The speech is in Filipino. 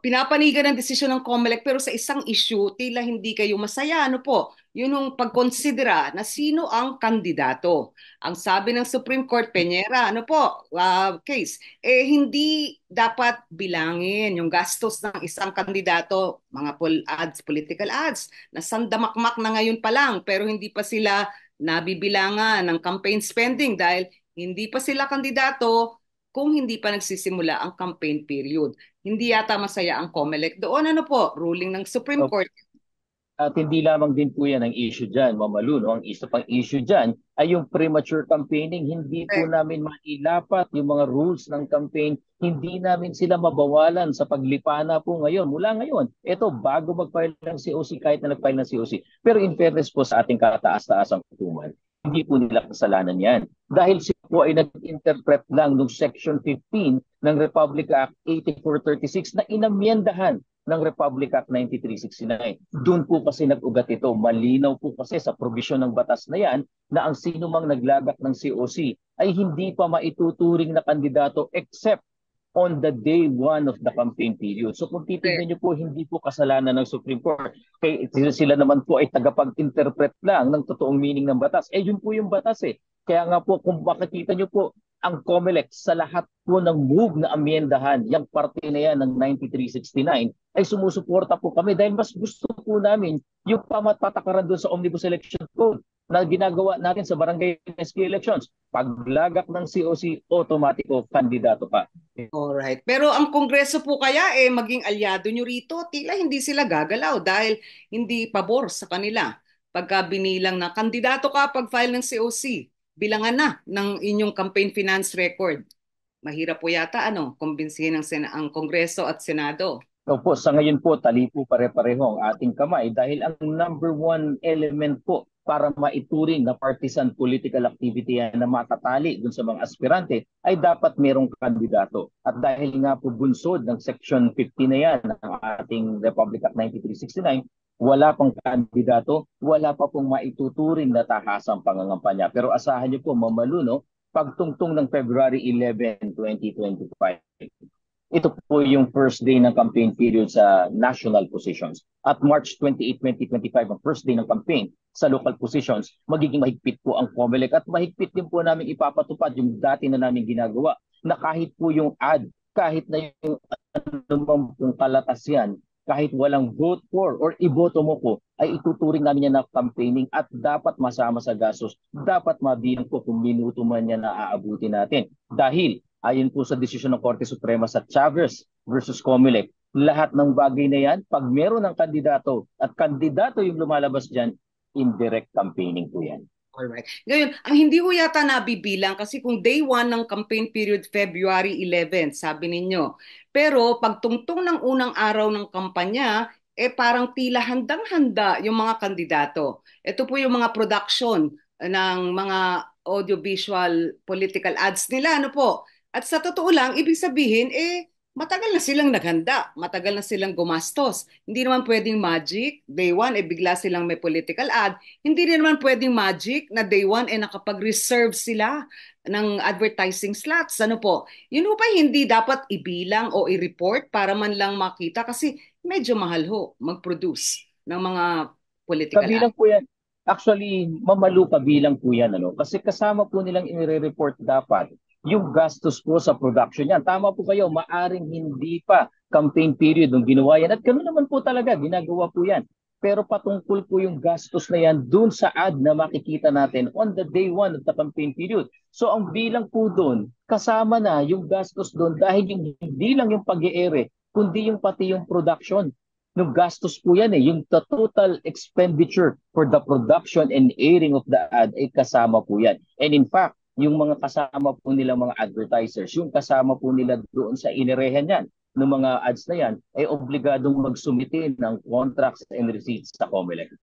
pinapanigan ng desisyon ng COMELEC pero sa isang issue, tila hindi kayo masaya. Ano po? Yun yung pagkonsidera na sino ang kandidato. Ang sabi ng Supreme Court, Peñera, ano po, case, hindi dapat bilangin yung gastos ng isang kandidato, mga ads, political ads, na sandamakmak na ngayon pa lang, pero hindi pa sila nabibilangan ng campaign spending dahil hindi pa sila kandidato kung hindi pa nagsisimula ang campaign period. Hindi yata masaya ang COMELEC doon. Ano po, ruling ng Supreme Court. At hindi lamang din po yan ang issue dyan, Mamalu. No? Ang isa pang issue dyan ay yung premature campaigning. Hindi po Correct. namin mailapat yung mga rules ng campaign. Hindi namin sila mabawalan sa paglipana po ngayon. Mula ngayon, ito bago mag-file ng COC, kahit na nag-file ng COC. Pero in fairness po sa ating kataas-taasang kutuman, hindi po nila kasalanan yan. Dahil sila po ay nag-interpret lang ng Section 15 ng Republic Act 8436 na inamyendahan ng Republic Act 9369. Doon po kasi nag-ugat ito. Malinaw po kasi sa probisyon ng batas na yan na ang sino mang naglagak ng COC ay hindi pa maituturing na kandidato except on the day one of the campaign period. So kung titignan niyo po, hindi po kasalanan ng Supreme Court. Kaya sila naman po ay tagapag-interpret lang ng totoong meaning ng batas. Yun po yung batas eh. Kaya nga po, kung makikita niyo po, ang COMELEC sa lahat po ng move na amyendahan, yung parte na yan ng 9369, ay sumusuporta po kami dahil mas gusto po namin yung pamatpatakaran doon sa Omnibus Election Code na ginagawa natin sa barangay SK elections. Paglagak ng COC, automatiko kandidato ka. Alright. Pero ang Kongreso po kaya maging alyado nyo rito, tila hindi sila gagalaw dahil hindi pabor sa kanila. Pagka binilang na kandidato ka pag file ng COC, bilangan na ng inyong campaign finance record. Mahirap po yata kumbinsihin ang Kongreso at Senado. Opo, sa ngayon po, tali po pare-pareho ang ating kamay dahil ang number one element po para maituring na partisan political activity yan na matatali dun sa mga aspirante ay dapat merong kandidato. At dahil nga po bunsod ng Section 50 na yan ng ating Republic Act 9369, wala pang kandidato, wala pa pong maituturing na tahasang pangangampanya. Pero asahan niyo po, Mamaluno, pagtungtong ng February 11, 2025, ito po yung first day ng campaign period sa national positions. At March 28, 2025, ang first day ng campaign sa local positions, magiging mahigpit po ang COMELEC at mahigpit din po namin ipapatupad yung dati na namin ginagawa na kahit po yung ad, kahit na yung anumang pong kalatas yan, kahit walang vote for or iboto mo ko, ay ituturing namin yan na campaigning at dapat masama sa gastos, dapat mabilang po kung minuto man yan na aabuti natin. Dahil ayon po sa desisyon ng Korte Suprema sa Chavez versus Comelec, lahat ng bagay na yan, pag meron ng kandidato at kandidato yung lumalabas dyan, indirect campaigning po yan. Alright. Ngayon, ang hindi ko yata nabibilang kasi kung day 1 ng campaign period, February 11, sabi ninyo. Pero pagtungtong ng unang araw ng kampanya, parang tila handang-handa yung mga kandidato. Ito po yung mga production ng mga audiovisual political ads nila, ano po. At sa totoo lang, ibig sabihin, matagal na silang naghanda, matagal na silang gumastos. Hindi naman pwedeng magic, day 1, bigla silang may political ad. Hindi rin naman pwedeng magic na day 1 nakapag-reserve sila ng advertising slots. Ano po? Yun po ba hindi dapat ibilang o i-report para man lang makita kasi medyo mahal ho mag-produce ng mga political ad. Kabilang po yan, actually, Mamalu, kabilang po yan. Kasi kasama po nilang i-report dapat yung gastos po sa production yan. Tama po kayo, maaring hindi pa campaign period nung ginawa yan. At ganoon naman po talaga, ginagawa po yan. Pero patungkol po yung gastos na yan dun sa ad na makikita natin on the day one of the campaign period. So ang bilang po dun, kasama na yung gastos dun dahil yung, hindi lang yung pag-i-ere, kundi yung pati yung production. Nung gastos po yan eh. Yung total expenditure for the production and airing of the ad ay kasama po yan. And in fact, yung mga kasama po nila mga advertisers, yung kasama po nila doon sa inirehan yan, ng mga ads na yan, ay obligadong magsumite ng contracts and receipts sa COMELEC.